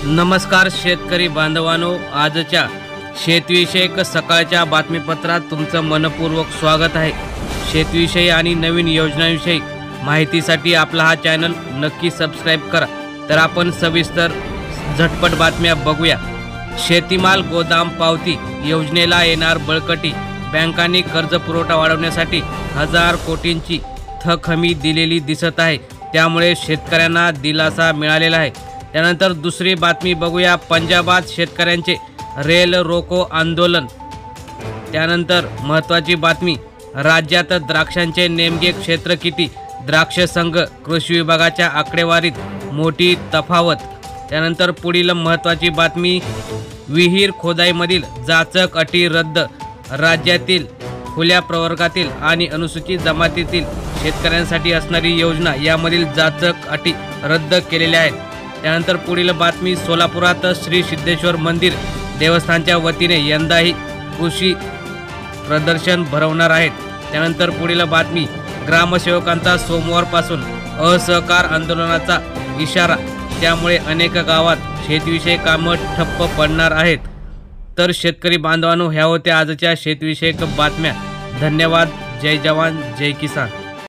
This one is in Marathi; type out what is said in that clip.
नमस्कार शेतकरी बांधवांनो, आजच्या शेतविषयक सकाळच्या बातमीपत्रात तुमचं मनपूर्वक स्वागत आहे। शेतविषयी आणि नवीन योजनांविषयी माहितीसाठी आपला हा चॅनल नक्की सबस्क्राइब करा। तर आपण सविस्तर झटपट बातम्या बघूया। शेतीमाल गोदाम पावती योजनेला येणार बळकटी। बँकांनी कर्ज पुरवठा वाढवण्यासाठी 1000 कोटींची थक हमी दिलेली दिसत आहे, त्यामुळे शेतकऱ्यांना दिलासा मिळालेला आहे। त्यानंतर दुसरी बातमी बघूया। पंजाबात शेतकऱ्यांचे रेल रोको आंदोलन। त्यानंतर महत्त्वाची बातमी, राज्यात द्राक्षांचे नेमके क्षेत्र किती? द्राक्ष संघ कृषी विभागाच्या आकडेवारीत मोठी तफावत। त्यानंतर पुढील महत्त्वाची बातमी, विहीर खोदाईमधील जाचक अटी रद्द। राज्यातील खुल्या प्रवर्गातील आणि अनुसूचित जमातीतील शेतकऱ्यांसाठी असणारी योजना यामधील जाचक अटी रद्द केलेल्या आहेत। त्यानंतर पुढील बातमी, सोलापुरात श्री सिद्धेश्वर मंदिर देवस्थानच्या वतीने यंदाही कृषी प्रदर्शन भरवणार आहेत। त्यानंतर पुढील बातमी, ग्रामसेवकांचा सोमवारपासून असहकार आंदोलनाचा इशारा, त्यामुळे अनेक गावात शेतीविषयक कामं ठप्प पडणार आहेत। तर शेतकरी बांधवांनो, ह्या होत्या आजच्या शेतविषयक बातम्या। धन्यवाद। जय जवान जय किसान।